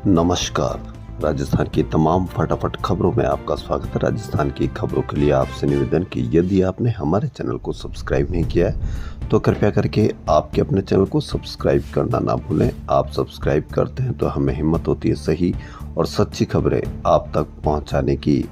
नमस्कार। राजस्थान की तमाम फटाफट खबरों में आपका स्वागत है। राजस्थान की खबरों के लिए आपसे निवेदन कि यदि आपने हमारे चैनल को सब्सक्राइब नहीं किया है तो कृपया करके आपके अपने चैनल को सब्सक्राइब करना ना भूलें। आप सब्सक्राइब करते हैं तो हमें हिम्मत होती है सही और सच्ची खबरें आप तक पहुंचाने की।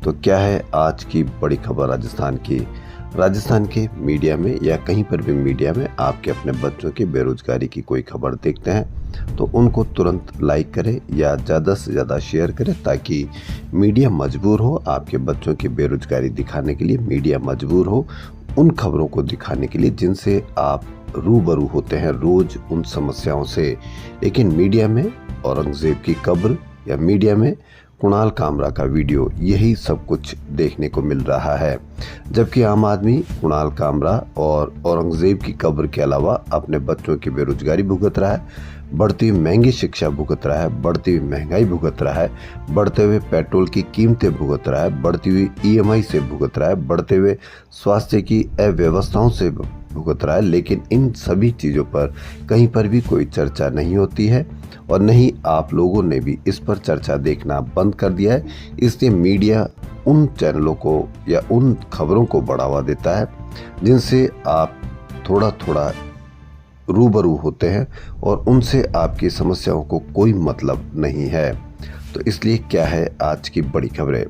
तो क्या है आज की बड़ी खबर राजस्थान के मीडिया में या कहीं पर भी मीडिया में आपके अपने बच्चों की बेरोजगारी की कोई खबर देखते हैं तो उनको तुरंत लाइक करें या ज़्यादा से ज़्यादा शेयर करें ताकि मीडिया मजबूर हो आपके बच्चों की बेरोजगारी दिखाने के लिए। मीडिया मजबूर हो उन खबरों को दिखाने के लिए जिनसे आप रूबरू होते हैं रोज उन समस्याओं से। लेकिन मीडिया में औरंगजेब की कब्र या मीडिया में कुणाल कामरा का वीडियो यही सब कुछ देखने को मिल रहा है, जबकि आम आदमी कुणाल कामरा और औरंगजेब की कब्र के अलावा अपने बच्चों की बेरोजगारी भुगत रहा है, बढ़ती हुई महंगी शिक्षा भुगत रहा है, बढ़ती हुई महंगाई भुगत रहा है, बढ़ते हुए पेट्रोल की कीमतें भुगत रहा है, बढ़ती हुई ईएमआई से भुगत रहा है, बढ़ते हुए स्वास्थ्य की अव्यवस्थाओं से भुगत रहा है। लेकिन इन सभी चीज़ों पर कहीं पर भी कोई चर्चा नहीं होती है और नहीं आप लोगों ने भी इस पर चर्चा देखना बंद कर दिया है। इसलिए मीडिया उन चैनलों को या उन खबरों को बढ़ावा देता है जिनसे आप थोड़ा थोड़ा रूबरू होते हैं और उनसे आपकी समस्याओं को कोई मतलब नहीं है। तो इसलिए क्या है आज की बड़ी खबरें।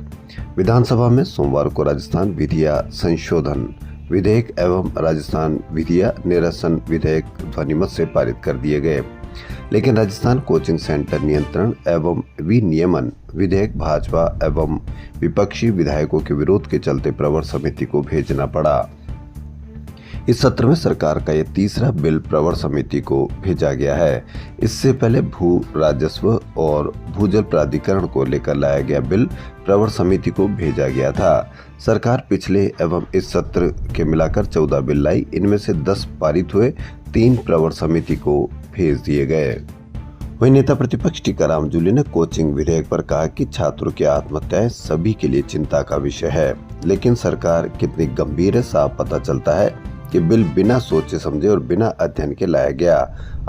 विधानसभा में सोमवार को राजस्थान विधिया संशोधन विधेयक एवं राजस्थान विधिया निरसन विधेयक ध्वनिमत से पारित कर दिए गए, लेकिन राजस्थान कोचिंग सेंटर नियंत्रण एवं विनियमन विधेयक भाजपा एवं विपक्षी विधायकों के विरोध के चलते प्रवर समिति को भेजना पड़ा। इस सत्र में सरकार का यह तीसरा बिल प्रवर समिति को भेजा गया है। इससे पहले भू राजस्व और भूजल प्राधिकरण को लेकर लाया गया बिल प्रवर समिति को भेजा गया था। सरकार पिछले एवं इस सत्र के मिलाकर 14 बिल लाई, इनमें से 10 पारित हुए, 3 प्रवर समिति को भेज दिए गए। वहीं नेता प्रतिपक्ष टीकाराम जूली ने कोचिंग विधेयक पर कहा कि छात्रों की आत्महत्याएं सभी के लिए चिंता का विषय है, लेकिन सरकार कितनी गंभीर है साफ पता चलता है कि बिल बिना सोचे समझे और बिना अध्ययन के लाया गया।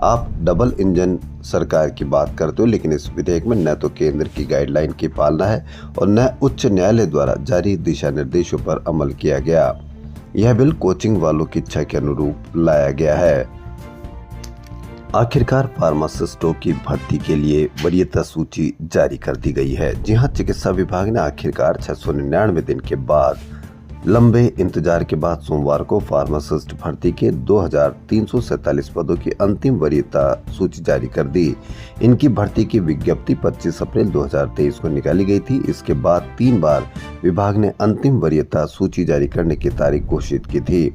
आप डबल इंजन सरकार की बात करते हो, लेकिन इस विधेयक में न तो केंद्र की गाइडलाइन की पालना है और न उच्च न्यायालय द्वारा जारी दिशा निर्देशों पर अमल किया गया। यह बिल कोचिंग वालों की इच्छा के अनुरूप लाया गया है। आखिरकार फार्मासिस्टों की भर्ती के लिए वरीयता सूची जारी कर दी गई है। जी हां, चिकित्सा विभाग ने आखिरकार 699 दिन के बाद लंबे इंतजार के बाद सोमवार को फार्मासिस्ट भर्ती के 2347 पदों की अंतिम वरीयता सूची जारी कर दी। इनकी भर्ती की विज्ञप्ति 25 अप्रैल 2023 को निकाली गई थी। इसके बाद 3 बार विभाग ने अंतिम वरीयता सूची जारी करने की तारीख घोषित की थी,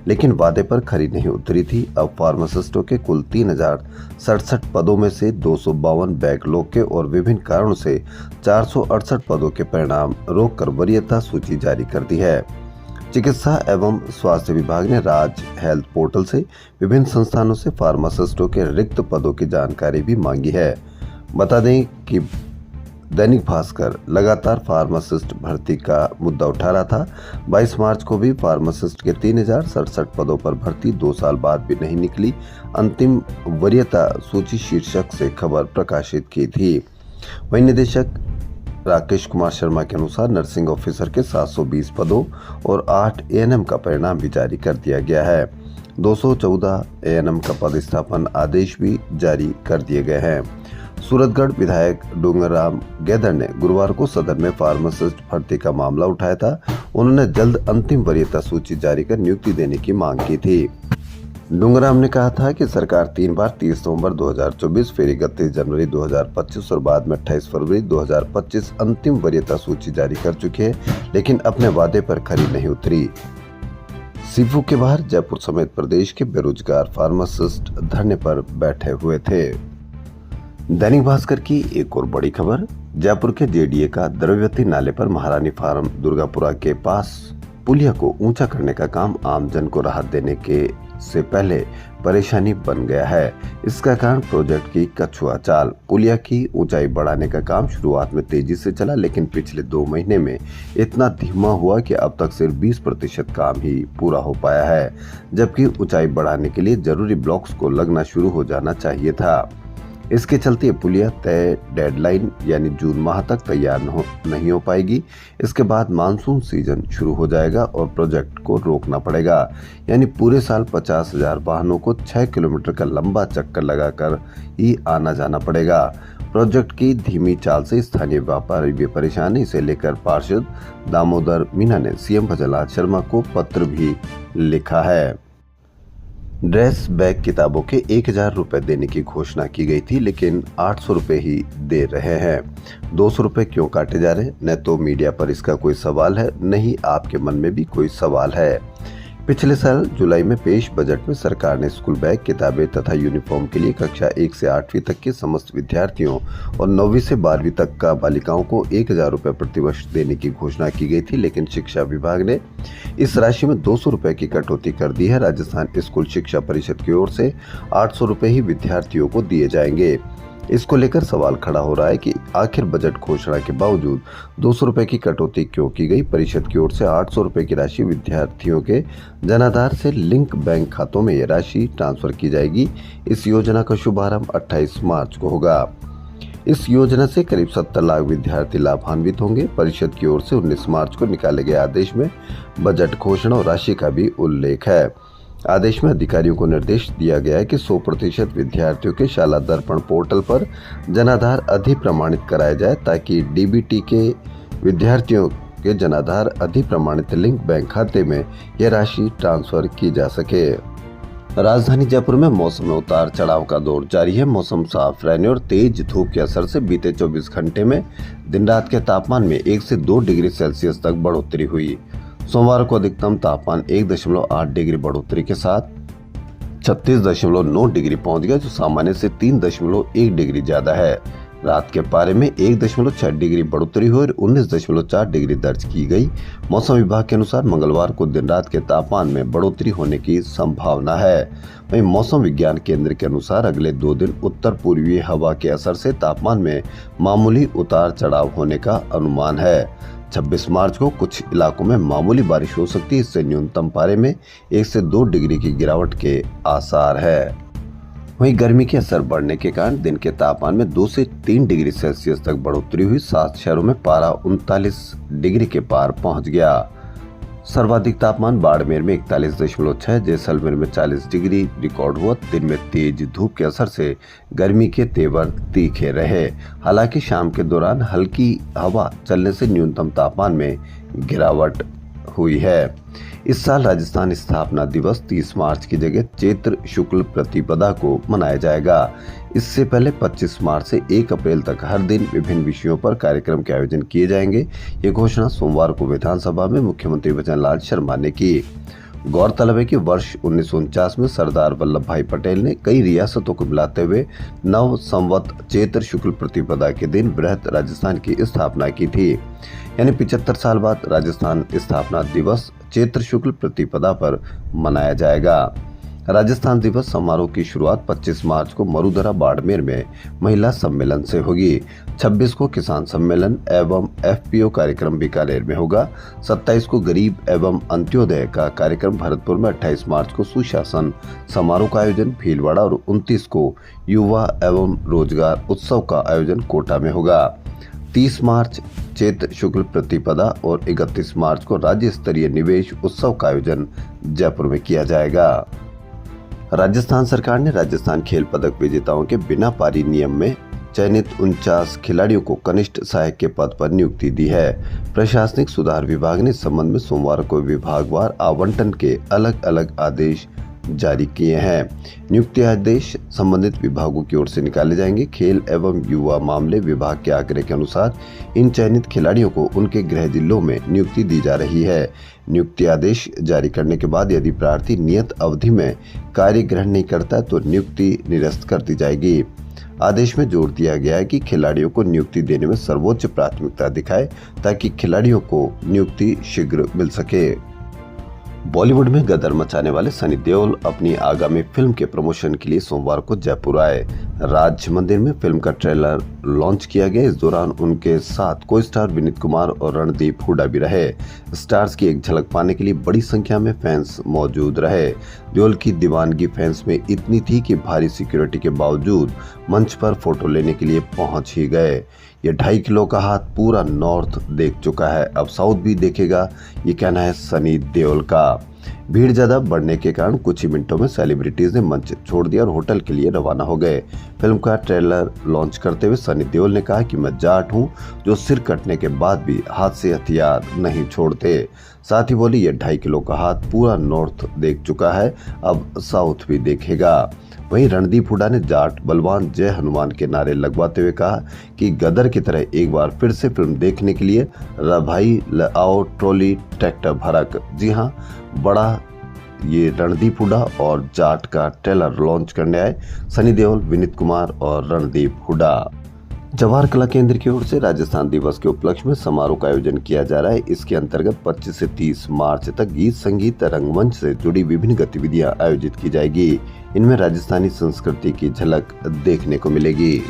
लेकिन वादे पर खरी नहीं उतरी थी। अब फार्मासिस्टों के कुल 3067 पदों में से 252 बैकलॉग के और विभिन्न कारणों से 468 पदों के परिणाम रोककर वरीयता सूची जारी कर दी है। चिकित्सा एवं स्वास्थ्य विभाग ने राज्य हेल्थ पोर्टल से विभिन्न संस्थानों से फार्मासिस्टों के रिक्त पदों की जानकारी भी मांगी है। बता दें कि दैनिक भास्कर लगातार फार्मासिस्ट भर्ती का मुद्दा उठा रहा था। 22 मार्च को भी फार्मासिस्ट के 3067 पदों पर भर्ती 2 साल बाद भी नहीं निकली। अंतिम वरीयता सूची शीर्षक से खबर प्रकाशित की थी। वहीं निदेशक राकेश कुमार शर्मा के अनुसार नर्सिंग ऑफिसर के 720 पदों और 8 एएनएम का परिणाम भी जारी कर दिया गया है। 214 एएनएम का पदस्थापन आदेश भी जारी कर दिए गए हैं। सूरतगढ़ विधायक डूंगरराम गैदर ने गुरुवार को सदन में फार्मासिस्ट भर्ती का मामला उठाया था। उन्होंने जल्द अंतिम वरीयता सूची जारी कर नियुक्ति देने की मांग की थी। डूंगरराम ने कहा था कि सरकार 3 बार 30 नवंबर 2024, फिर 31 जनवरी 2025 और बाद में 28 फरवरी 2025 अंतिम वरीयता सूची जारी कर चुकी है, लेकिन अपने वादे पर खरी नहीं उतरी। सीफू के बाहर जयपुर समेत प्रदेश के बेरोजगार फार्मासिस्ट धरने पर बैठे हुए थे। दैनिक भास्कर की एक और बड़ी खबर, जयपुर के जेडीए का द्रव्यवती नाले पर महारानी फार्म दुर्गापुरा के पास पुलिया को ऊंचा करने का काम आमजन को राहत देने के से पहले परेशानी बन गया है। इसका कारण प्रोजेक्ट की कछुआ चाल। पुलिया की ऊंचाई बढ़ाने का काम शुरुआत में तेजी से चला, लेकिन पिछले 2 महीने में इतना धीमा हुआ कि अब तक सिर्फ 20% काम ही पूरा हो पाया है, जबकि ऊंचाई बढ़ाने के लिए जरूरी ब्लॉक्स को लगना शुरू हो जाना चाहिए था। इसके चलते ये पुलिया तय डेडलाइन यानी जून माह तक तैयार नहीं हो पाएगी। इसके बाद मानसून सीजन शुरू हो जाएगा और प्रोजेक्ट को रोकना पड़ेगा, यानी पूरे साल 50,000 वाहनों को 6 किलोमीटर का लंबा चक्कर लगाकर ही आना जाना पड़ेगा। प्रोजेक्ट की धीमी चाल से स्थानीय व्यापारी भी परेशान है। इसे लेकर पार्षद दामोदर मीना ने सीएम भजनलाल शर्मा को पत्र भी लिखा है। ड्रेस बैग किताबों के 1,000 रुपए देने की घोषणा की गई थी, लेकिन 800 रुपए ही दे रहे हैं। 200 रुपए क्यों काटे जा रहे हैं? न तो मीडिया पर इसका कोई सवाल है, न ही आपके मन में भी कोई सवाल है। पिछले साल जुलाई में पेश बजट में सरकार ने स्कूल बैग, किताबें तथा यूनिफॉर्म के लिए कक्षा 1 से 8वीं तक के समस्त विद्यार्थियों और 9वीं से 12वीं तक का बालिकाओं को 1,000 रुपए प्रतिवर्ष देने की घोषणा की गई थी, लेकिन शिक्षा विभाग ने इस राशि में 200 रुपए की कटौती कर दी है। राजस्थान स्कूल शिक्षा परिषद की ओर से 800 रुपए ही विद्यार्थियों को दिए जाएंगे। इसको लेकर सवाल खड़ा हो रहा है कि आखिर बजट घोषणा के बावजूद 200 रुपए की कटौती क्यों की गई। परिषद की ओर से 800 रुपए की राशि विद्यार्थियों के जनाधार से लिंक बैंक खातों में यह राशि ट्रांसफर की जाएगी। इस योजना का शुभारंभ 28 मार्च को होगा। इस योजना से करीब 70 लाख विद्यार्थी लाभान्वित होंगे। परिषद की ओर से 19 मार्च को निकाले गए आदेश में बजट घोषणा और राशि का भी उल्लेख है। आदेश में अधिकारियों को निर्देश दिया गया है कि 100% विद्यार्थियों के शाला दर्पण पोर्टल पर जनाधार अधिप्रमाणित कराया जाए, ताकि डीबीटी के विद्यार्थियों के जनाधार अधिप्रमाणित लिंक बैंक खाते में यह राशि ट्रांसफर की जा सके। राजधानी जयपुर में मौसम में उतार चढ़ाव का दौर जारी है। मौसम साफ रहने और तेज धूप के असर से बीते 24 घंटे में दिन रात के तापमान में 1 से 2 डिग्री सेल्सियस तक बढ़ोतरी हुई। सोमवार को अधिकतम तापमान 1.8 डिग्री बढ़ोतरी के साथ 36.9 डिग्री पहुंच गया, जो सामान्य से 3.1 डिग्री ज्यादा है। रात के पारे में 1.6 डिग्री बढ़ोतरी हुई और 19.4 डिग्री दर्ज की गई। मौसम विभाग के अनुसार मंगलवार को दिन रात के तापमान में बढ़ोतरी होने की संभावना है। वहीं मौसम विज्ञान केंद्र के अनुसार अगले 2 दिन उत्तर पूर्वी हवा के असर से तापमान में मामूली उतार चढ़ाव होने का अनुमान है। 26 मार्च को कुछ इलाकों में मामूली बारिश हो सकती है। इससे न्यूनतम पारे में 1 से 2 डिग्री की गिरावट के आसार है। वहीं गर्मी के असर बढ़ने के कारण दिन के तापमान में 2 से 3 डिग्री सेल्सियस तक बढ़ोतरी हुई। 7 शहरों में पारा 39 डिग्री के पार पहुंच गया। सर्वाधिक तापमान बाड़मेर में 41.6, जैसलमेर में 40 डिग्री रिकॉर्ड हुआ। दिन में तेज धूप के असर से गर्मी के तेवर तीखे रहे। हालांकि शाम के दौरान हल्की हवा चलने से न्यूनतम तापमान में गिरावट हुई है। इस साल राजस्थान स्थापना दिवस 30 मार्च की जगह चैत्र शुक्ल प्रतिपदा को मनाया जाएगा। इससे पहले 25 मार्च से 1 अप्रैल तक हर दिन विभिन्न विषयों पर कार्यक्रम के आयोजन किए जाएंगे। ये घोषणा सोमवार को विधानसभा में मुख्यमंत्री भजनलाल शर्मा ने की। गौरतलब है कि वर्ष 1949 में सरदार वल्लभ भाई पटेल ने कई रियासतों को मिलाते हुए नव संवत चैत्र शुक्ल प्रतिपदा के दिन बृहत राजस्थान की स्थापना की थी। यानी 75 साल बाद राजस्थान स्थापना दिवस चैत्र शुक्ल प्रतिपदा पर मनाया जाएगा। राजस्थान दिवस समारोह की शुरुआत 25 मार्च को मरुधरा बाड़मेर में महिला सम्मेलन से होगी। 26 को किसान सम्मेलन एवं एफपीओ कार्यक्रम बीकानेर में होगा। 27 को गरीब एवं अंत्योदय का कार्यक्रम भरतपुर में, 28 मार्च को सुशासन समारोह का आयोजन भीलवाड़ा और 29 को युवा एवं रोजगार उत्सव का आयोजन कोटा में होगा। 30 मार्च चैत्र शुक्ल प्रतिपदा और 31 मार्च को राज्य स्तरीय निवेश उत्सव का आयोजन जयपुर में किया जाएगा। राजस्थान सरकार ने राजस्थान खेल पदक विजेताओं के बिना पारी नियम में चयनित 49 खिलाड़ियों को कनिष्ठ सहायक के पद पर नियुक्ति दी है। प्रशासनिक सुधार विभाग ने इस संबंध में सोमवार को विभागवार आवंटन के अलग अलग आदेश जारी किए हैं। नियुक्ति आदेश संबंधित विभागों की ओर से निकाले जाएंगे। खेल एवं युवा मामले विभाग के आंकड़े के अनुसार इन चयनित खिलाड़ियों को उनके गृह जिलों में नियुक्ति दी जा रही है। नियुक्ति आदेश जारी करने के बाद यदि प्रार्थी नियत अवधि में कार्य ग्रहण नहीं करता है तो नियुक्ति निरस्त कर दी जाएगी। आदेश में जोर दिया गया है कि खिलाड़ियों को नियुक्ति देने में सर्वोच्च प्राथमिकता दिखाए, ताकि खिलाड़ियों को नियुक्ति शीघ्र मिल सके। बॉलीवुड में गदर मचाने वाले सनी देओल अपनी आगामी फिल्म के प्रमोशन के लिए सोमवार को जयपुर आए। राज मंदिर में फिल्म का ट्रेलर लॉन्च किया गया। इस दौरान उनके साथ को स्टार विनीत कुमार और रणदीप हुड्डा भी रहे। स्टार्स की एक झलक पाने के लिए बड़ी संख्या में फैंस मौजूद रहे। देओल की दीवानगी फैंस में इतनी थी कि भारी सिक्योरिटी के बावजूद मंच पर फोटो लेने के लिए पहुंच ही गए। ये 2.5 किलो का हाथ पूरा नॉर्थ देख चुका है, अब साउथ भी देखेगा, ये कहना है सनी देओल का। भीड़ ज्यादा बढ़ने के कारण कुछ ही मिनटों में सेलिब्रिटीज ने मंच छोड़ दिया और होटल के लिए रवाना हो गए। फिल्म का ट्रेलर लॉन्च करते हुए सनी देओल ने कहा कि मैं जाट हूं जो सिर कटने के बाद भी हाथ से हथियार नहीं छोड़ते। साथ ही बोली, ये 2.5 किलो का हाथ पूरा नॉर्थ देख चुका है, अब साउथ भी देखेगा। वहीं रणदीप हुड्डा ने जाट बलवान जय हनुमान के नारे लगवाते हुए कहा कि गदर की तरह एक बार फिर से फिल्म देखने के लिए भाई आओ ट्रॉली ट्रैक्टर भरक। जी हां, बड़ा ये रणदीप हुड्डा और जाट का ट्रेलर लॉन्च करने आए सनी देओल, विनीत कुमार और रणदीप हुड्डा। जवाहर कला केंद्र की ओर से राजस्थान दिवस के उपलक्ष्य में समारोह का आयोजन किया जा रहा है। इसके अंतर्गत 25 से 30 मार्च तक गीत संगीत रंगमंच से जुड़ी विभिन्न गतिविधियां आयोजित की जाएगी। इनमें राजस्थानी संस्कृति की झलक देखने को मिलेगी।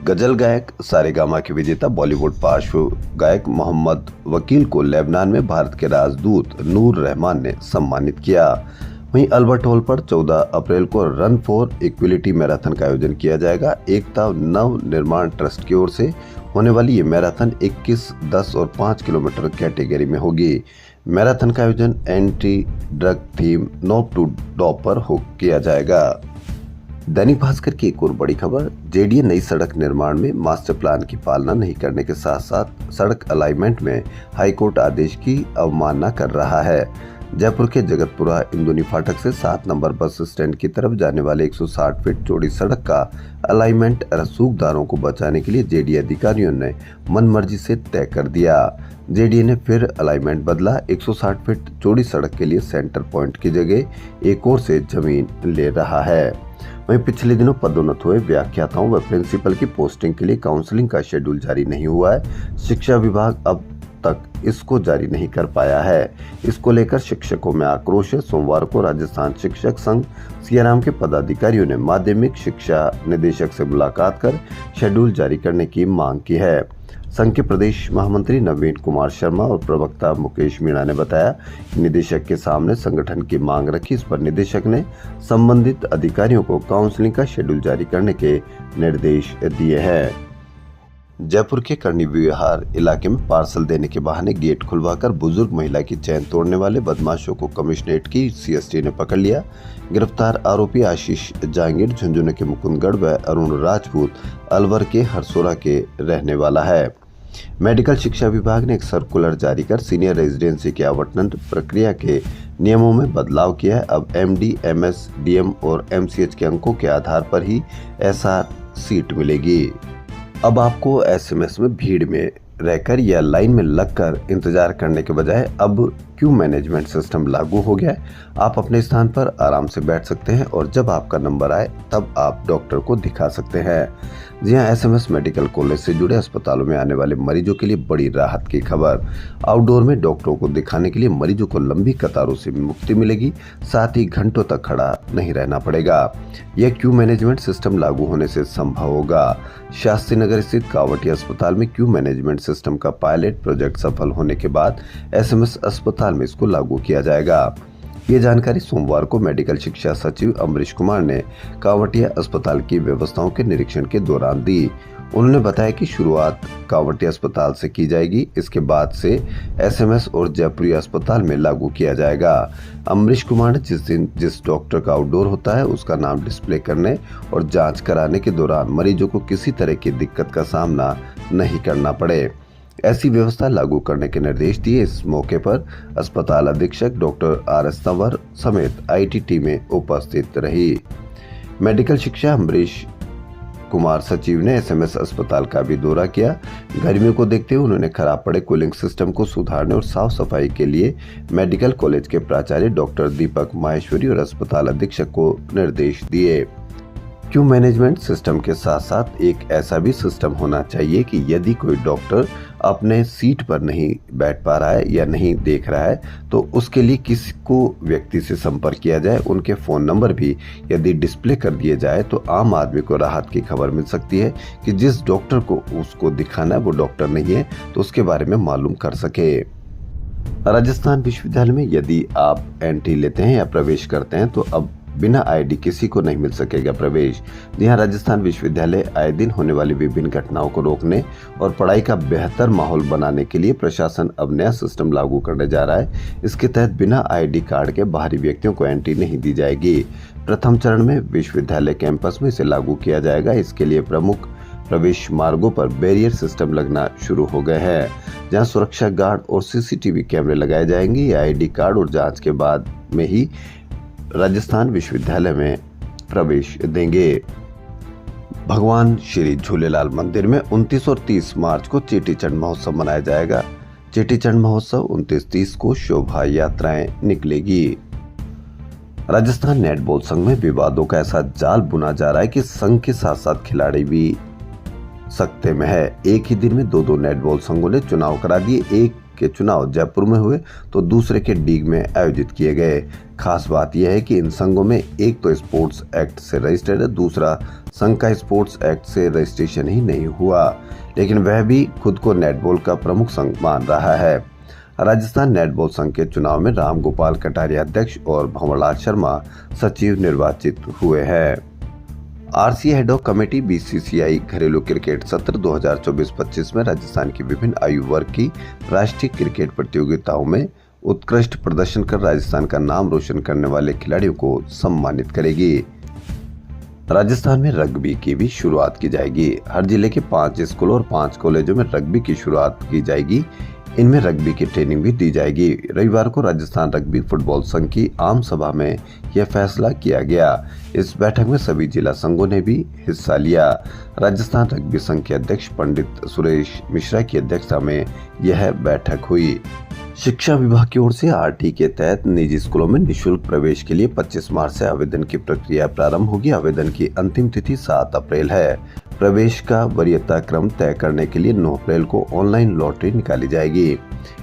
गजल गायक सारेगामा के विजेता बॉलीवुड पार्श्व गायक मोहम्मद वकील को लेबनान में भारत के राजदूत नूर रहमान ने सम्मानित किया। वहीं अल्बर्ट हॉल पर 14 अप्रैल को रन फॉर इक्विलिटी मैराथन का आयोजन किया जाएगा। एकता नव निर्माण ट्रस्ट की ओर से होने वाली ये मैराथन 21, 10 और 5 किलोमीटर कैटेगरी में होगी। मैराथन का आयोजन anti drug theme not to dope पर किया जाएगा। दैनिक भास्कर की एक और बड़ी खबर, जेडीए नई सड़क निर्माण में मास्टर प्लान की पालना नहीं करने के साथ साथ सड़क अलाइनमेंट में हाईकोर्ट आदेश की अवमानना कर रहा है। जयपुर के जगतपुरा इंदौनी फाटक से 7 नंबर बस स्टैंड की तरफ जाने वाले 160 फीट चौड़ी सड़क का अलाइनमेंट रसूखदारों को बचाने के लिए जेडीए अधिकारियों ने मनमर्जी से तय कर दिया। जेडीए ने फिर अलाइनमेंट बदला। 160 फीट चौड़ी सड़क के लिए सेंटर पॉइंट की जगह एक और से जमीन ले रहा है। वहीं पिछले दिनों पदोन्नत हुए व्याख्याताओं व प्रिंसिपल की पोस्टिंग के लिए काउंसलिंग का शेड्यूल जारी नहीं हुआ है। शिक्षा विभाग अब तक इसको जारी नहीं कर पाया है। इसको लेकर शिक्षकों में आक्रोश है। सोमवार को राजस्थान शिक्षक संघ सियाराम के पदाधिकारियों ने माध्यमिक शिक्षा निदेशक से मुलाकात कर शेड्यूल जारी करने की मांग की है। संघ के प्रदेश महामंत्री नवीन कुमार शर्मा और प्रवक्ता मुकेश मीणा ने बताया कि निदेशक के सामने संगठन की मांग रखी। इस पर निदेशक ने संबंधित अधिकारियों को काउंसलिंग का शेड्यूल जारी करने के निर्देश दिए हैं। जयपुर के कर्णी विहार इलाके में पार्सल देने के बहाने गेट खुलवाकर बुजुर्ग महिला की चैन तोड़ने वाले बदमाशों को कमिश्नरेट की सीएसटी ने पकड़ लिया। गिरफ्तार आरोपी आशीष जहांगीर झुंझुनू के मुकुंदगढ़ व अरुण राजपूत अलवर के हरसोरा के रहने वाला है। मेडिकल शिक्षा विभाग ने एक सर्कुलर जारी कर सीनियर रेजिडेंसी के आवंटन प्रक्रिया के नियमों में बदलाव किया है। अब एमडी, एमएस, डीएम और एमसीएच के अंकों के आधार पर ही एसआर सीट मिलेगी। अब आपको एसएमएस में भीड़ में रहकर या लाइन में लगकर इंतजार करने के बजाय अब क्यू मैनेजमेंट सिस्टम लागू हो गया है। आप अपने स्थान पर आराम से बैठ सकते हैं और जब आपका नंबर आए तब आप डॉक्टर को दिखा सकते हैं। जी हां, एसएमएस मेडिकल कॉलेज से जुड़े अस्पतालों में आने वाले मरीजों के लिए बड़ी राहत की खबर। आउटडोर में डॉक्टरों को दिखाने के लिए मरीजों को लंबी कतारों से मुक्ति मिलेगी। साथ ही घंटों तक खड़ा नहीं रहना पड़ेगा। यह क्यू मैनेजमेंट सिस्टम लागू होने से संभव होगा। शास्त्री नगर स्थित कावटिया अस्पताल में क्यू मैनेजमेंट सिस्टम का पायलट प्रोजेक्ट सफल होने के बाद एसएमएस अस्पताल में इसको लागू किया जाएगा। ये जानकारी सोमवार को मेडिकल शिक्षा सचिव अमरीश कुमार ने कावटिया अस्पताल की व्यवस्थाओं के निरीक्षण के दौरान दी। उन्होंने बताया कि शुरुआत कावटिया अस्पताल से की जाएगी। इसके बाद से एसएमएस और जयपुरी अस्पताल में लागू किया जाएगा। अमरीश कुमार ने जिस दिन जिस डॉक्टर का आउटडोर होता है उसका नाम डिस्प्ले करने और जांच कराने के दौरान मरीजों को किसी तरह की दिक्कत का सामना नहीं करना पड़े, ऐसी व्यवस्था लागू करने के निर्देश दिए। इस मौके पर अस्पताल अधीक्षक डॉक्टर आर.एस. तंवर समेत आईटी टीमें उपस्थित रही। मेडिकल शिक्षा अमरीश कुमार सचिव ने एसएमएस अस्पताल का भी दौरा किया। गर्मियों को देखते हुए उन्होंने खराब पड़े कूलिंग सिस्टम को सुधारने और साफ सफाई के लिए मेडिकल कॉलेज के प्राचार्य डॉक्टर दीपक माहेश्वरी और अस्पताल अधीक्षक को निर्देश दिए। क्यू मैनेजमेंट सिस्टम के साथ साथ एक ऐसा भी सिस्टम होना चाहिए कि यदि कोई डॉक्टर अपने सीट पर नहीं बैठ पा रहा है या नहीं देख रहा है तो उसके लिए किसी को व्यक्ति से संपर्क किया जाए, उनके फ़ोन नंबर भी यदि डिस्प्ले कर दिए जाए तो आम आदमी को राहत की खबर मिल सकती है कि जिस डॉक्टर को उसको दिखाना है वो डॉक्टर नहीं है, तो उसके बारे में मालूम कर सके। राजस्थान विश्वविद्यालय में यदि आप एंट्री लेते हैं या प्रवेश करते हैं तो अब बिना आईडी किसी को नहीं मिल सकेगा प्रवेश। जी हाँ, राजस्थान विश्वविद्यालय आए दिन होने वाली विभिन्न घटनाओं को रोकने और पढ़ाई का बेहतर माहौल बनाने के लिए प्रशासन अब नया सिस्टम लागू करने जा रहा है। इसके तहत बिना आईडी कार्ड के बाहरी व्यक्तियों को एंट्री नहीं दी जाएगी। प्रथम चरण में विश्वविद्यालय कैंपस में इसे लागू किया जाएगा। इसके लिए प्रमुख प्रवेश मार्गों पर बैरियर सिस्टम लगना शुरू हो गए हैं, जहां सुरक्षा गार्ड और सीसीटीवी कैमरे लगाए जाएंगे। ये आईडी कार्ड और जांच के बाद में ही राजस्थान विश्वविद्यालय में प्रवेश देंगे। भगवान श्री झूलेलाल मंदिर में 29 और 30 मार्च को चेटीचंड महोत्सव मनाया जाएगा। चेटीचंड महोत्सव 29-30 को शोभा यात्राएं निकलेगी। राजस्थान नेटबॉल संघ में विवादों का ऐसा जाल बुना जा रहा है कि संघ के साथ साथ खिलाड़ी भी सकते में है। एक ही दिन में दो नेटबॉल संघों ने चुनाव करा दिए। एक के चुनाव जयपुर में हुए तो दूसरे के डीग में आयोजित किए गए। खास बात यह है कि इन संघों में एक तो स्पोर्ट्स एक्ट से रजिस्टर्ड है, दूसरा संघ का स्पोर्ट्स एक्ट से रजिस्ट्रेशन ही नहीं हुआ, लेकिन वह भी खुद को नेटबॉल का प्रमुख संघ मान रहा है। राजस्थान नेटबॉल संघ के चुनाव में राम गोपाल कटारिया अध्यक्ष और भंवरलाल शर्मा सचिव निर्वाचित हुए हैं। RCA head of committee BCCI घरेलू क्रिकेट सत्र 2024-25 में राजस्थान की विभिन्न आयु वर्ग की राष्ट्रीय क्रिकेट प्रतियोगिताओं में उत्कृष्ट प्रदर्शन कर राजस्थान का नाम रोशन करने वाले खिलाड़ियों को सम्मानित करेगी। राजस्थान में रग्बी की भी शुरुआत की जाएगी। हर जिले के 5 स्कूलों और 5 कॉलेजों में रग्बी की शुरुआत की जाएगी। इनमें रग्बी की ट्रेनिंग भी दी जाएगी। रविवार को राजस्थान रग्बी फुटबॉल संघ की आम सभा में यह फैसला किया गया। इस बैठक में सभी जिला संघों ने भी हिस्सा लिया। राजस्थान रग्बी संघ के अध्यक्ष पंडित सुरेश मिश्रा की अध्यक्षता में यह बैठक हुई। शिक्षा विभाग की ओर से आरटी के तहत निजी स्कूलों में निःशुल्क प्रवेश के लिए 25 मार्च से आवेदन की प्रक्रिया प्रारंभ होगी। आवेदन की अंतिम तिथि 7 अप्रैल है। प्रवेश का वरीयता क्रम तय करने के लिए 9 अप्रैल को ऑनलाइन लॉटरी निकाली जाएगी।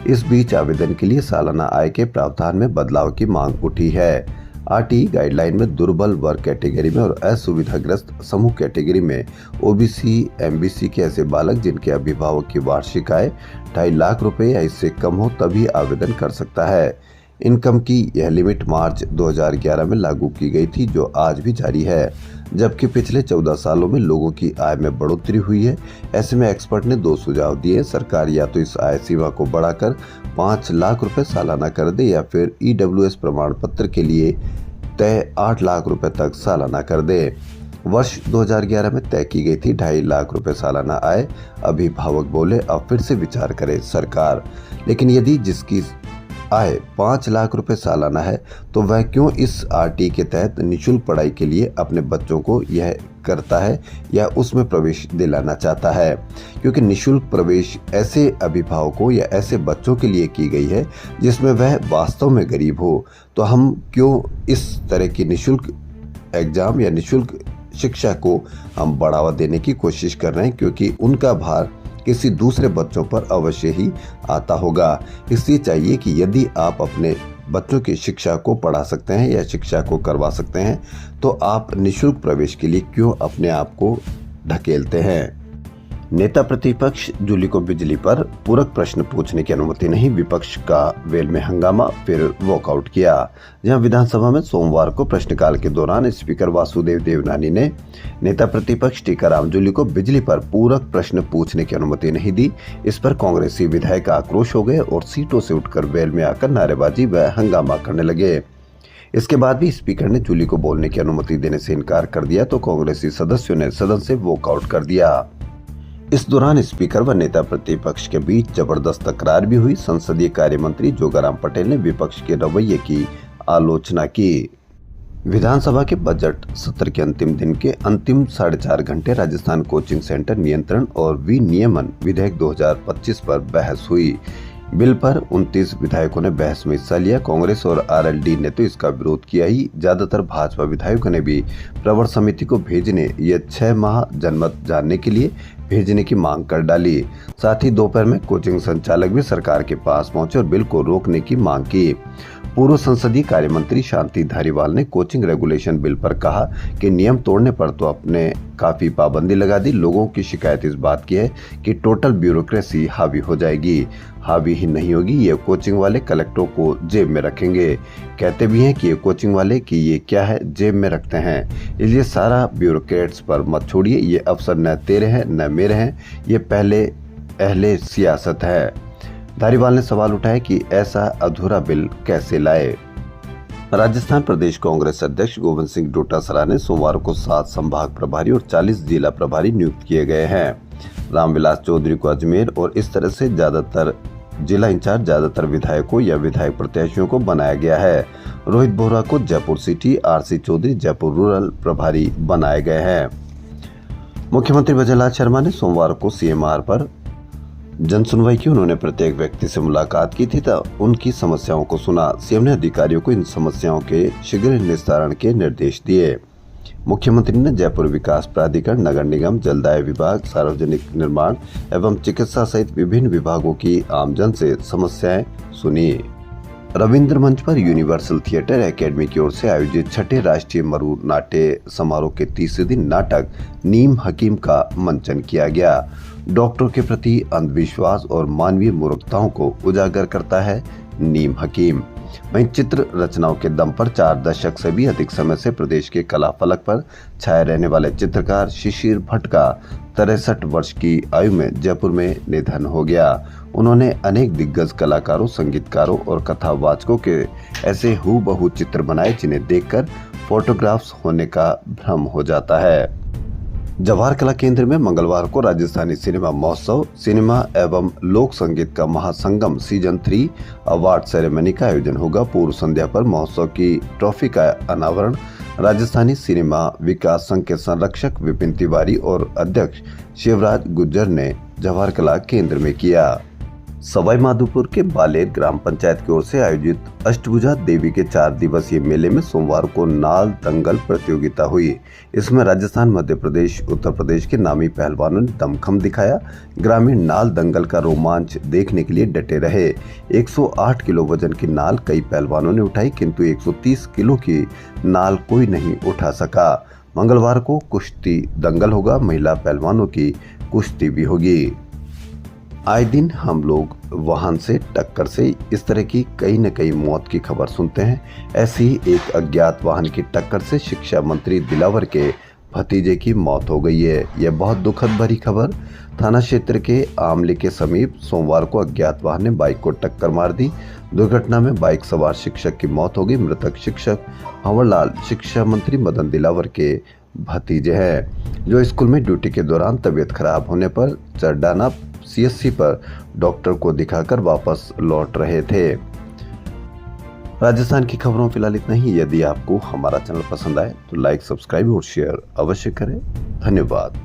इस बीच आवेदन के लिए सालाना आय के प्रावधान में बदलाव की मांग उठी है। आरटी गाइडलाइन में दुर्बल वर्ग कैटेगरी में और असुविधाग्रस्त समूह कैटेगरी में ओबीसी, एमबीसी के ऐसे बालक जिनके अभिभावक की वार्षिक आय 2.5 लाख रुपए या इससे कम हो तभी आवेदन कर सकता है। इनकम की यह लिमिट मार्च 2011 में लागू की गई थी, जो आज भी जारी है, जबकि पिछले 14 सालों में लोगों की आय में बढ़ोतरी हुई है। ऐसे में एक्सपर्ट ने 2 सुझाव दिए। सरकार या तो इस आय सीमा को बढ़ाकर 5 लाख रुपए सालाना कर दे या फिर ईडब्ल्यूएस प्रमाण पत्र के लिए तय 8 लाख रुपए तक सालाना कर दे। वर्ष 2011 में तय की गई थी 2.5 लाख रुपए सालाना आय। अभिभावक बोले अब फिर से विचार करे सरकार। लेकिन यदि जिसकी आय 5 लाख रुपए सालाना है तो वह क्यों इस आरटी के तहत निःशुल्क पढ़ाई के लिए अपने बच्चों को यह करता है या उसमें प्रवेश दिलाना चाहता है? क्योंकि निःशुल्क प्रवेश ऐसे अभिभावकों या ऐसे बच्चों के लिए की गई है जिसमें वह वास्तव में गरीब हो। तो हम क्यों इस तरह की निःशुल्क एग्जाम या निःशुल्क शिक्षा को हम बढ़ावा देने की कोशिश कर रहे हैं, क्योंकि उनका भार किसी दूसरे बच्चों पर अवश्य ही आता होगा। इसलिए चाहिए कि यदि आप अपने बच्चों की शिक्षा को पढ़ा सकते हैं या शिक्षा को करवा सकते हैं तो आप निःशुल्क प्रवेश के लिए क्यों अपने आप को ढकेलते हैं? नेता प्रतिपक्ष जूली को बिजली पर पूरक प्रश्न पूछने की अनुमति नहीं। विपक्ष का वेल में हंगामा, फिर वॉकआउट किया। जहां विधानसभा में सोमवार को प्रश्नकाल के दौरान स्पीकर वासुदेव देवनानी ने नेता प्रतिपक्ष टीकाराम जूली को बिजली पर पूरक प्रश्न पूछने की अनुमति नहीं दी। इस पर कांग्रेसी विधायक आक्रोश हो गए और सीटों से उठकर वेल में आकर नारेबाजी व हंगामा करने लगे। इसके बाद भी स्पीकर ने जूली को बोलने की अनुमति देने से इनकार कर दिया तो कांग्रेसी सदस्यों ने सदन से वॉकआउट कर दिया। इस दौरान स्पीकर व नेता प्रतिपक्ष के बीच जबरदस्त तकरार भी हुई। संसदीय कार्य मंत्री जोगाराम पटेल ने विपक्ष के रवैये की आलोचना की। विधानसभा के बजट सत्र के अंतिम दिन के अंतिम 4.5 घंटे राजस्थान कोचिंग सेंटर नियंत्रण और विनियमन विधेयक 2025 पर बहस हुई। बिल पर 29 विधायकों ने बहस में हिस्सा लिया। कांग्रेस और आरएलडी ने तो इसका विरोध किया ही, ज्यादातर भाजपा विधायकों ने भी प्रवर समिति को भेजने या 6 माह जनमत जानने के लिए भेजने की मांग कर डाली। साथ ही दोपहर में कोचिंग संचालक भी सरकार के पास पहुंचे और बिल को रोकने की मांग की। पूर्व संसदीय कार्य मंत्री शांति धारीवाल ने कोचिंग रेगुलेशन बिल पर कहा कि नियम तोड़ने पर तो अपने काफी पाबंदी लगा दी। लोगों की शिकायत इस बात की है कि टोटल ब्यूरोक्रेसी हावी हो जाएगी। हावी ही नहीं होगी, ये कोचिंग वाले कलेक्टरों को जेब में रखेंगे। कहते भी हैं कि ये कोचिंग वाले कि ये क्या है, जेब में रखते हैं। इसलिए सारा ब्यूरोक्रेट्स पर मत छोड़िए। ये अफसर न तेरे हैं न मेरे हैं, ये पहले अहले सियासत है। धारीवाल ने सवाल उठाया कि ऐसा अधूरा बिल कैसे लाए। राजस्थान प्रदेश कांग्रेस अध्यक्ष गोविंद सिंह डोटासरा ने सोमवार को 7 संभाग प्रभारी और 40 जिला प्रभारी नियुक्त किए गए हैं। रामविलास चौधरी को अजमेर और इस तरह से ज्यादातर जिला इंचार्ज ज्यादातर विधायकों या विधायक प्रत्याशियों को बनाया गया है। रोहित बोहरा को Jaipur city, RC Chaudhary Jaipur rural प्रभारी बनाए गए हैं। मुख्यमंत्री भजनलाल शर्मा ने सोमवार को सीएमआर पर जन सुनवाई की। उन्होंने प्रत्येक व्यक्ति से मुलाकात की थी तथा उनकी समस्याओं को सुना। सीएम ने अधिकारियों को इन समस्याओं के शीघ्र निस्तारण के निर्देश दिए। मुख्यमंत्री ने जयपुर विकास प्राधिकरण, नगर निगम, जलदाय विभाग, सार्वजनिक निर्माण एवं चिकित्सा सहित विभिन्न विभागों की आमजन से समस्याएं सुनी। रविंद्र मंच पर यूनिवर्सल थिएटर एकेडमी की ओर से आयोजित छठे राष्ट्रीय मरु नाट्य समारोह के तीसरे दिन नाटक नीम हकीम का मंचन किया गया। डॉक्टरों के प्रति अंधविश्वास और मानवीय मूर्खताओं को उजागर करता है नीम हकीम। वहीं चित्र रचनाओं के दम पर 4 दशक से भी अधिक समय से प्रदेश के कला फलक पर छाए रहने वाले चित्रकार शिशिर भट्ट का 63 वर्ष की आयु में जयपुर में निधन हो गया। उन्होंने अनेक दिग्गज कलाकारों, संगीतकारों और कथावाचकों के ऐसे हूबहू चित्र बनाए जिन्हें देखकर फोटोग्राफ्स होने का भ्रम हो जाता है। जवाहर कला केंद्र में मंगलवार को राजस्थानी सिनेमा महोत्सव, सिनेमा एवं लोक संगीत का महासंगम सीजन 3 अवार्ड सेरेमनी का आयोजन होगा। पूर्व संध्या पर महोत्सव की ट्रॉफी का अनावरण राजस्थानी सिनेमा विकास संघ के संरक्षक विपिन तिवारी और अध्यक्ष शिवराज गुज्जर ने जवाहर कला केंद्र में किया। सवाई माधोपुर के बालेर ग्राम पंचायत की ओर से आयोजित अष्टभुजा देवी के 4 दिवसीय मेले में सोमवार को नाल दंगल प्रतियोगिता हुई। इसमें राजस्थान, मध्य प्रदेश, उत्तर प्रदेश के नामी पहलवानों ने दमखम दिखाया। ग्रामीण नाल दंगल का रोमांच देखने के लिए डटे रहे। 108 किलो वजन की नाल कई पहलवानों ने उठाई, किंतु 130 किलो की नाल कोई नहीं उठा सका। मंगलवार को कुश्ती दंगल होगा। महिला पहलवानों की कुश्ती भी होगी। आए दिन हम लोग वाहन से टक्कर से इस तरह की कई न कई मौत की खबर सुनते हैं। ऐसी ही एक अज्ञात वाहन की टक्कर से शिक्षा मंत्री दिलावर के भतीजे की मौत हो गई है। यह बहुत दुखद भरी खबर। थाना क्षेत्र के आमली के समीप सोमवार को अज्ञात वाहन ने बाइक को टक्कर मार दी। दुर्घटना में बाइक सवार शिक्षक की मौत हो गई। मृतक शिक्षक भंवरलाल शिक्षा मंत्री मदन दिलावर के भतीजे हैं, जो स्कूल में ड्यूटी के दौरान तबीयत खराब होने पर चरडाना सीएससी पर डॉक्टर को दिखाकर वापस लौट रहे थे। राजस्थान की खबरों फिलहाल इतना ही। यदि आपको हमारा चैनल पसंद आए तो लाइक, सब्सक्राइब और शेयर अवश्य करें। धन्यवाद।